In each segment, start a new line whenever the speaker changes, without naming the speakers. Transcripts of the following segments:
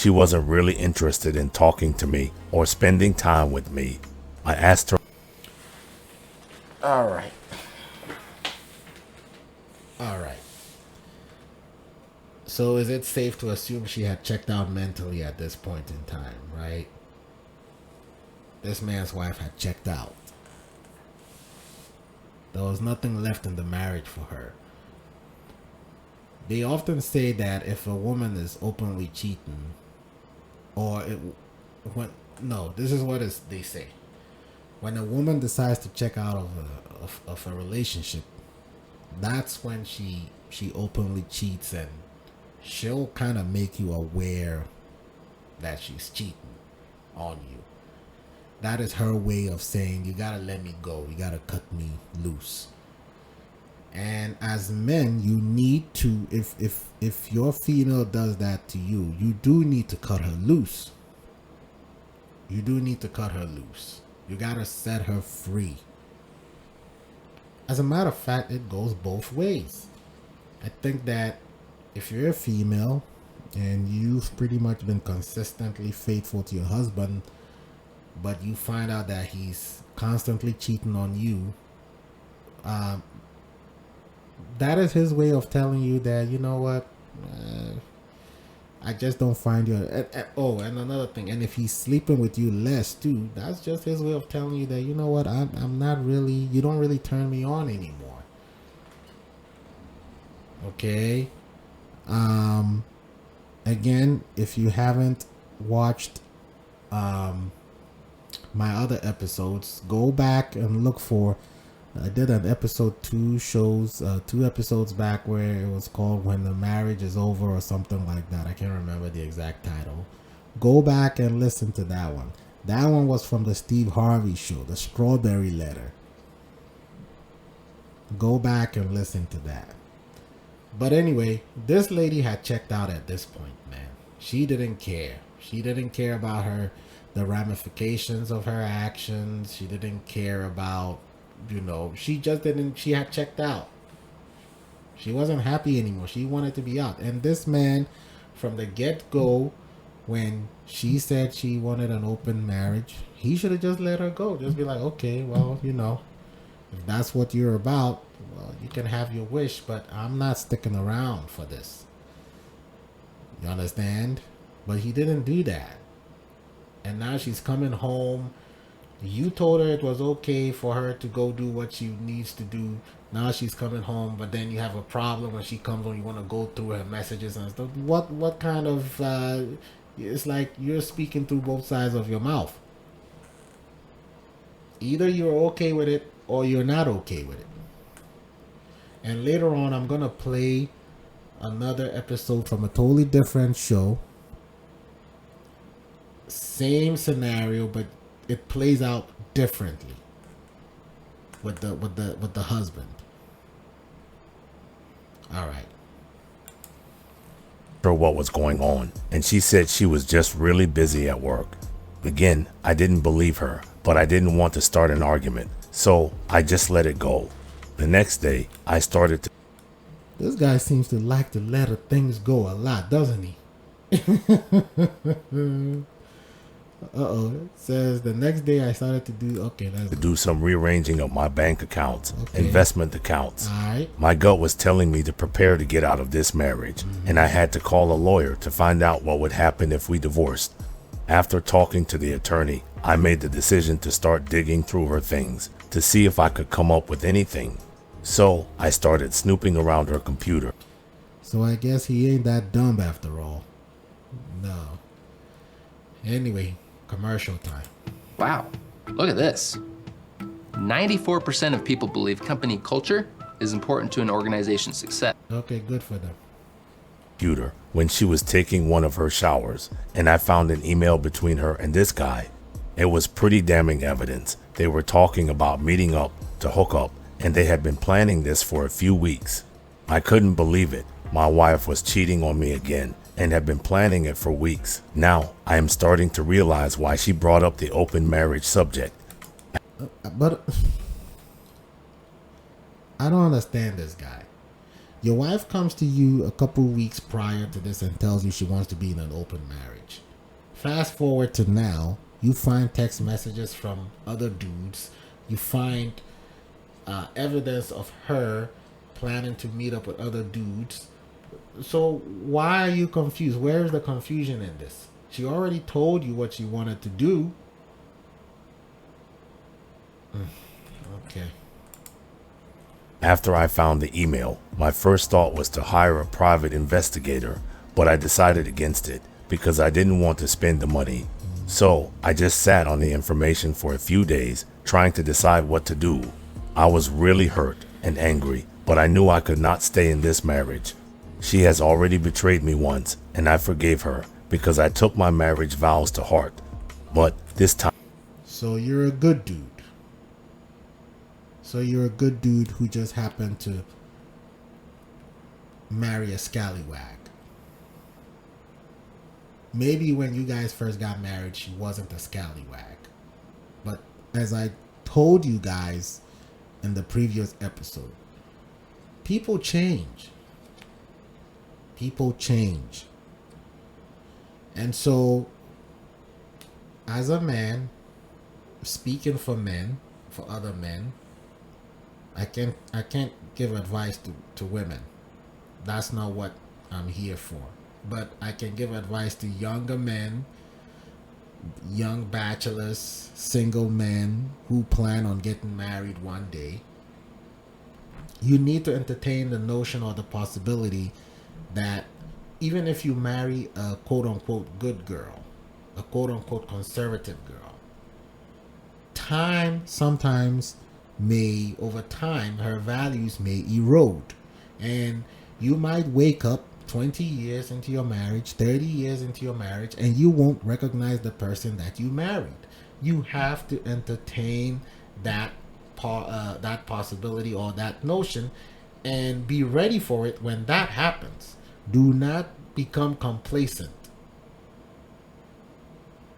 she wasn't really interested in talking to me or spending time with me. I asked her.
All right. All right. So is it safe to assume she had checked out mentally at this point in time, right? This man's wife had checked out. There was nothing left in the marriage for her. They often say that if a woman is openly cheating, this is what they say. When a woman decides to check out of a relationship, that's when she openly cheats, and she'll kind of make you aware that she's cheating on you. That is her way of saying, you gotta let me go, you gotta cut me loose. And as men, you need to, if your female does that to you, you do need to cut her loose. You do need to cut her loose. You gotta set her free. As a matter of fact, it goes both ways. I think that if you're a female and you've pretty much been consistently faithful to your husband, but you find out that he's constantly cheating on you, that is his way of telling you that, you know what, I just don't find you. And another thing, and if he's sleeping with you less too, that's just his way of telling you that, you know what, I'm not really, you don't really turn me on anymore. Okay. Again, if you haven't watched my other episodes, go back and look for, I did an episode 2 episodes back, where it was called When the Marriage is Over or something like that. I can't remember the exact title. Go back and listen to that one. That one was from the Steve Harvey show, the Strawberry Letter. Go back and listen to that. But anyway, this lady had checked out at this point, man. She didn't care. She didn't care about the ramifications of her actions. She didn't care about, she had checked out. She wasn't happy anymore. She wanted to be out. And this man, from the get-go, when she said she wanted an open marriage, he should have just let her go. Just be like, okay, well, if that's what you're about, well, you can have your wish, but I'm not sticking around for this. You understand? But he didn't do that. And now she's coming home. You told her it was okay for her to go do what she needs to do. Now she's coming home, but then you have a problem when she comes home. You want to go through her messages and stuff. What kind of... it's like you're speaking through both sides of your mouth. Either you're okay with it or you're not okay with it. And later on, I'm going to play another episode from a totally different show. Same scenario, but it plays out differently with the husband. All right.
What was going on, and she said she was just really busy at work. Again, I didn't believe her, but I didn't want to start an argument, so I just let it go. The next day, I started to...
This guy seems to like to let things go a lot, doesn't he? It says the next day I started to do
some rearranging of my bank accounts, investment accounts.
All right.
My gut was telling me to prepare to get out of this marriage, and I had to call a lawyer to find out what would happen if we divorced. After talking to the attorney, I made the decision to start digging through her things to see if I could come up with anything. So I started snooping around her computer.
So I guess he ain't that dumb after all. No. Anyway, commercial time.
Wow, look at this. 94% of people believe company culture is important to an organization's success.
Okay, good for them.
Computer when she was taking one of her showers, and I found an email between her and this guy. It was pretty damning evidence. They were talking about meeting up to hook up, and they had been planning this for a few weeks. I couldn't believe it. My wife was cheating on me again and had been planning it for weeks. Now I am starting to realize why she brought up the open marriage subject.
But I don't understand this guy. Your wife comes to you a couple weeks prior to this and tells you she wants to be in an open marriage. Fast forward to now, you find text messages from other dudes. You find evidence of her planning to meet up with other dudes. So why are you confused? Where is the confusion in this? She already told you what she wanted to do. Okay.
After I found the email, my first thought was to hire a private investigator, but I decided against it because I didn't want to spend the money. So I just sat on the information for a few days, trying to decide what to do. I was really hurt and angry, but I knew I could not stay in this marriage. She has already betrayed me once, and I forgave her because I took my marriage vows to heart. But this time...
So you're a good dude. So you're a good dude who just happened to marry a scallywag. Maybe when you guys first got married, she wasn't a scallywag. But as I told you guys in the previous episode, people change. People change. And so, as a man, speaking for men, for other men, I can't give advice to women. That's not what I'm here for. But I can give advice to younger men, young bachelors, single men who plan on getting married one day. You need to entertain the notion or the possibility that even if you marry a quote-unquote good girl, a quote-unquote conservative girl, time sometimes may, over time, her values may erode. And you might wake up 20 years into your marriage, 30 years into your marriage, and you won't recognize the person that you married. You have to entertain that possibility or that notion and be ready for it when that happens. Do not become complacent.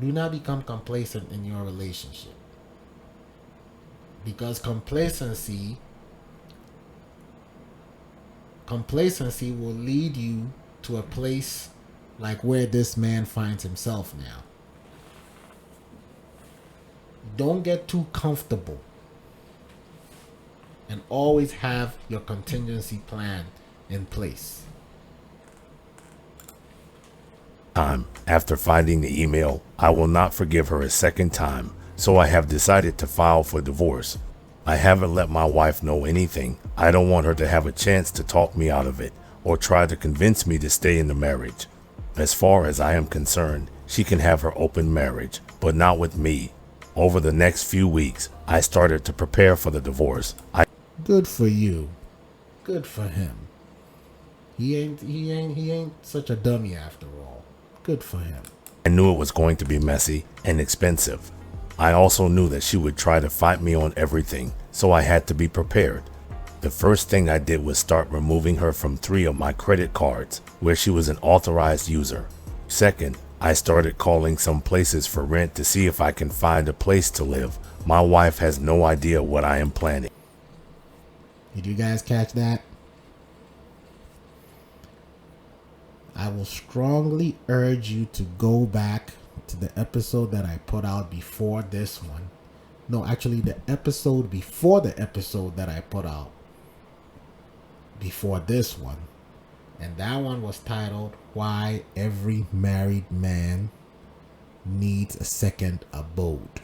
Do not become complacent in your relationship. Because complacency will lead you to a place like where this man finds himself now. Don't get too comfortable, and always have your contingency plan in place.
After finding the email, I will not forgive her a second time, so I have decided to file for divorce. I haven't let my wife know anything. I don't want her to have a chance to talk me out of it or try to convince me to stay in the marriage. As far as I am concerned, she can have her open marriage, but not with me. Over the next few weeks, I started to prepare for the divorce.
Good for you. Good for him. He ain't such a dummy after all. Good for him.
I knew it was going to be messy and expensive. I also knew that she would try to fight me on everything, so I had to be prepared. The first thing I did was start removing her from 3 of my credit cards where she was an authorized user. Second, I started calling some places for rent to see if I can find a place to live. My wife has no idea what I am planning.
Did you guys catch that? I will strongly urge you to go back to the episode that I put out before this one. No, actually the episode before the episode that I put out before this one. And that one was titled, Why Every Married Man Needs a Second Abode.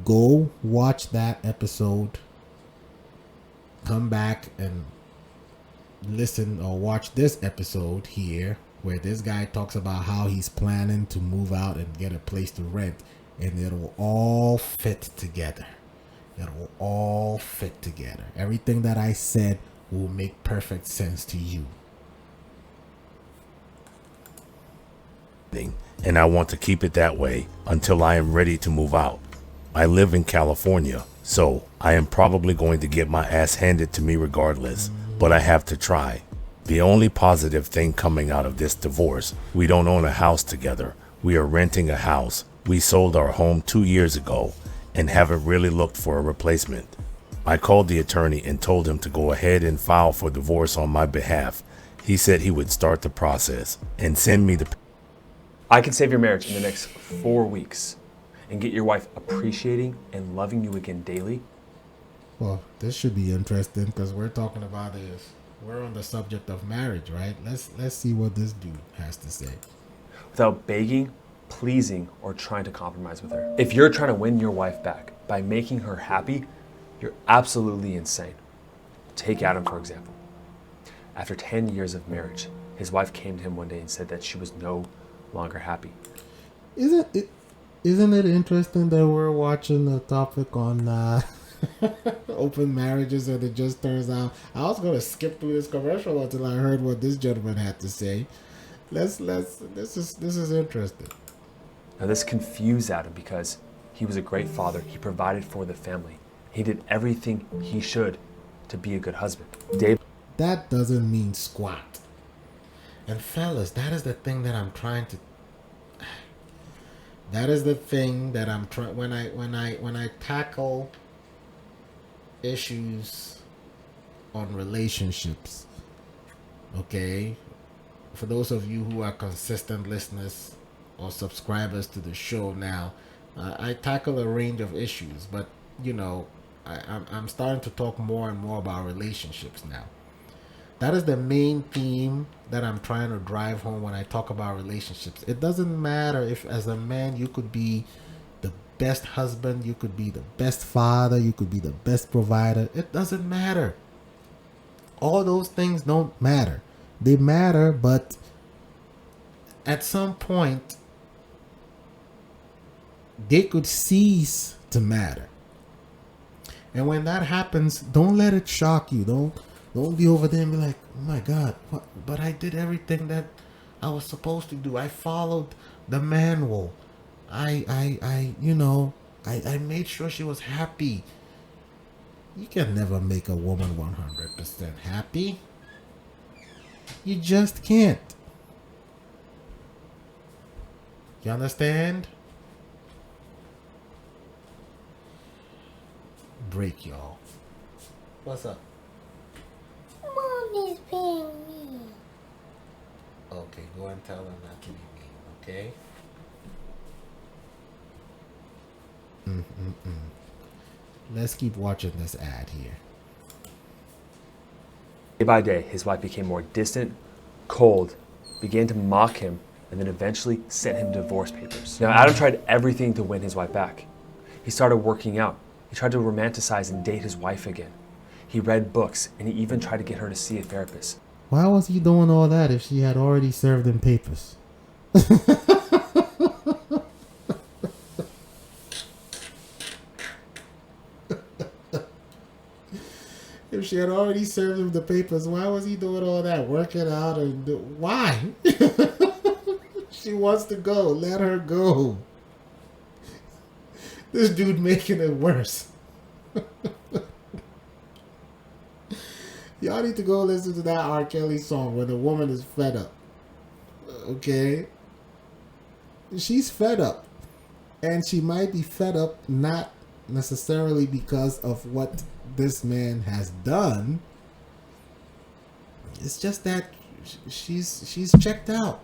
Go watch that episode. Come back and listen or watch this episode here where this guy talks about how he's planning to move out and get a place to rent, and it'll all fit together. It'll all fit together. Everything that I said will make perfect sense to you.
And I want to keep it that way until I am ready to move out. I live in California, so I am probably going to get my ass handed to me regardless, but I have to try. The only positive thing coming out of this divorce, we don't own a house together. We are renting a house. We sold our home 2 years ago and haven't really looked for a replacement. I called the attorney and told him to go ahead and file for divorce on my behalf. He said he would start the process and send me the...
I can save your marriage in the next 4 weeks and get your wife appreciating and loving you again daily.
Well, this should be interesting because we're talking about this. We're on the subject of marriage, right? Let's see what this dude has to say.
Without begging, pleasing, or trying to compromise with her. If you're trying to win your wife back by making her happy, you're absolutely insane. Take Adam, for example. After 10 years of marriage, his wife came to him one day and said that she was no longer happy.
Isn't it interesting that we're watching a topic on open marriages, and it just turns out I was going to skip through this commercial until I heard what this gentleman had to say. This is interesting.
Now this confused Adam because he was a great father. He provided for the family. He did everything he should to be a good husband.
That doesn't mean squat. And fellas, that is the thing that I'm trying to. That is the thing that I'm trying when I tackle issues on relationships. Okay, for those of you who are consistent listeners or subscribers to the show now, I tackle a range of issues, but you know, I'm starting to talk more and more about relationships now. That is the main theme that I'm trying to drive home when I talk about relationships. It doesn't matter if as a man you could be the best husband, you could be the best father, you could be the best provider. It doesn't matter. All those things don't matter. They matter, but at some point they could cease to matter. And when that happens, don't let it shock you. Don't be over there and be like, oh my God, what? But I did everything that I was supposed to do. I followed the manual. I made sure she was happy. You can never make a woman 100% happy. You just can't. You understand? Break, y'all. What's up?
Mommy's being mean.
Okay, go and tell her not to be mean, okay? Let's keep watching this ad here.
Day by day, his wife became more distant, cold, began to mock him, and then eventually sent him divorce papers. Now, Adam tried everything to win his wife back. He started working out. He tried to romanticize and date his wife again. He read books, and he even tried to get her to see a therapist.
Why was he doing all that if she had already served him papers? If she had already served him the papers, why was he doing all that? Working out and why? She wants to go. Let her go. This dude making it worse. Y'all need to go listen to that R. Kelly song when the woman is fed up. Okay? She's fed up. And she might be fed up not necessarily because of what this man has done. It's just that she's checked out.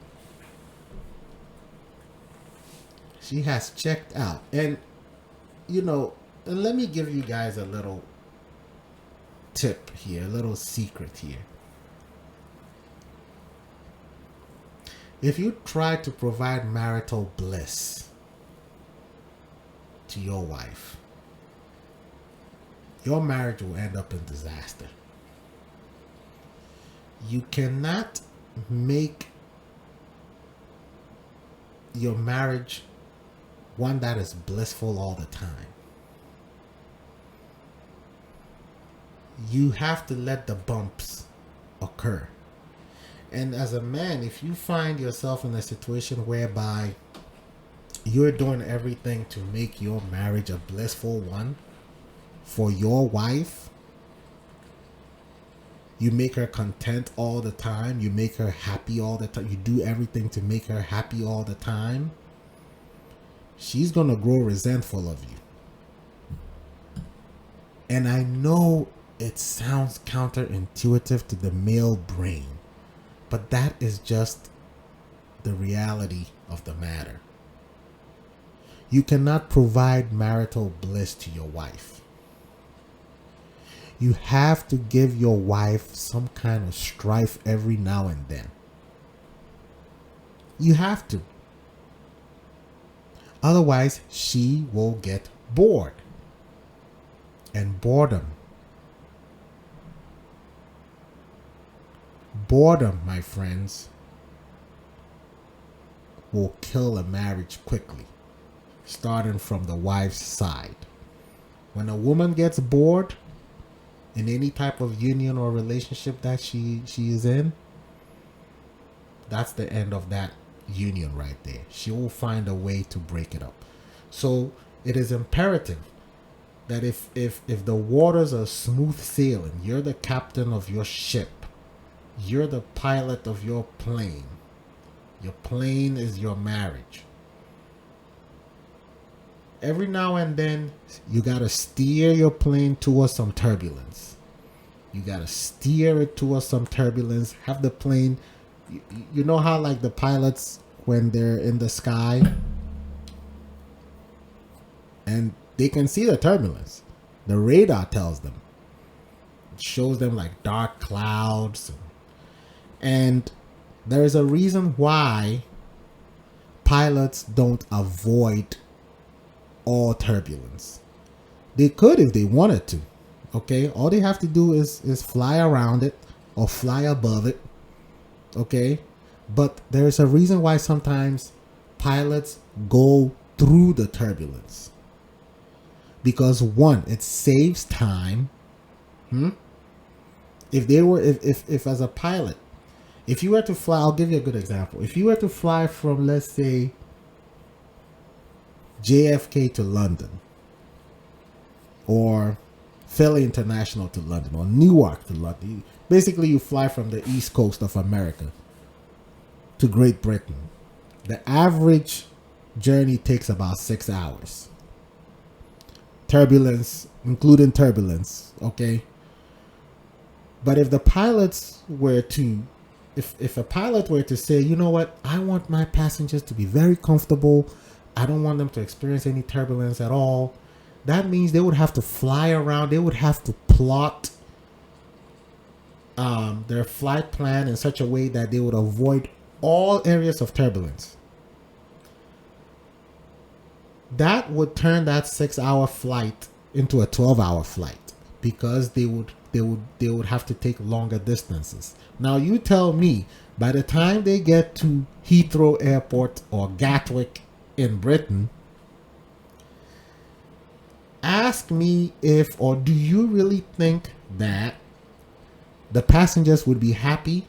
She has checked out. And, you know, and let me give you guys a little tip here, a little secret here. If you try to provide marital bliss to your wife, your marriage will end up in disaster. You cannot make your marriage one that is blissful all the time. You have to let the bumps occur. And as a man, if you find yourself in a situation whereby you're doing everything to make your marriage a blissful one for your wife, you make her content all the time, you make her happy all the time, you do everything to make her happy all the time, she's gonna grow resentful of you. And I know it sounds counterintuitive to the male brain, but that is just the reality of the matter. You cannot provide marital bliss to your wife. You have to give your wife some kind of strife every now and then. You have to. Otherwise, she will get bored. And boredom, my friends, will kill a marriage quickly, starting from the wife's side. When a woman gets bored in any type of union or relationship that she is in, that's the end of that union right there. She will find a way to break it up. So it is imperative that if the waters are smooth sailing, you're the captain of your ship, you're the pilot of your plane. Your plane is your marriage. Every now and then, you gotta steer your plane towards some turbulence. You gotta steer it towards some turbulence. Have the plane, you know how like the pilots, when they're in the sky and they can see the turbulence, the radar tells them. It shows them like dark clouds. And there is a reason why pilots don't avoid all turbulence. They could if they wanted to. Okay, all they have to do is fly around it or fly above it. Okay, but there is a reason why sometimes pilots go through the turbulence. Because one, it saves time. If as a pilot, if you were to fly, I'll give you a good example. If you were to fly from, let's say, JFK to London, or Philly International to London, or Newark to London, basically you fly from the east coast of America to Great Britain. The average journey takes about 6 hours. Turbulence, including turbulence, okay? But if the pilots were to, if a pilot were to say, you know what, I want my passengers to be very comfortable, I don't want them to experience any turbulence at all, that means they would have to fly around, they would have to plot their flight plan in such a way that they would avoid all areas of turbulence. That would turn that 6-hour flight into a 12-hour flight, because they would have to take longer distances. Now you tell me, by the time they get to Heathrow Airport or Gatwick in Britain, ask me if, or do you really think that the passengers would be happy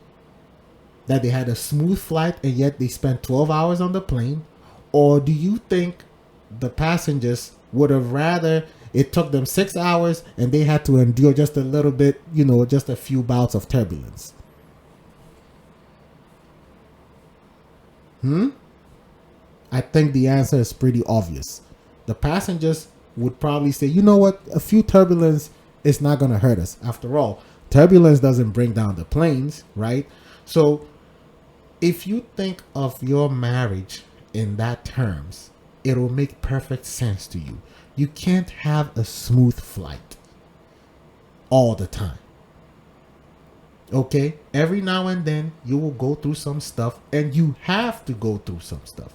that they had a smooth flight and yet they spent 12 hours on the plane? Or do you think the passengers would have rather it took them 6 hours and they had to endure just a little bit, just a few bouts of turbulence? I think the answer is pretty obvious. The passengers would probably say, you know what, a few turbulence is not going to hurt us. After all, turbulence doesn't bring down the planes, right? So if you think of your marriage in that terms, it'll make perfect sense to you. You can't have a smooth flight all the time. Okay? Every now and then you will go through some stuff, and you have to go through some stuff.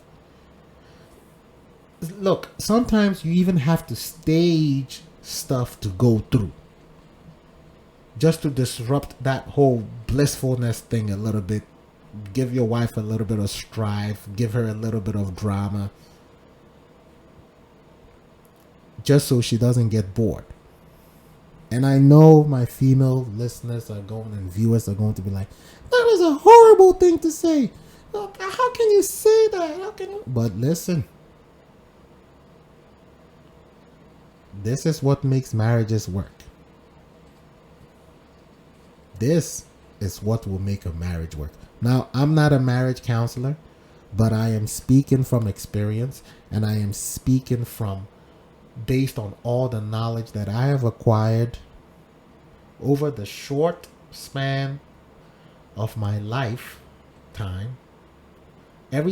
Look, sometimes you even have to stage stuff to go through, just to disrupt that whole blissfulness thing a little bit. Give your wife a little bit of strife, give her a little bit of drama, just so she doesn't get bored. And I know my female listeners are going, and viewers are going to be like, that is a horrible thing to say. How can you say that? How can you? But listen, this is what makes marriages work. This is what will make a marriage work. Now, I'm not a marriage counselor, but I am speaking from experience, and I am speaking from based on all the knowledge that I have acquired over the short span of my lifetime, every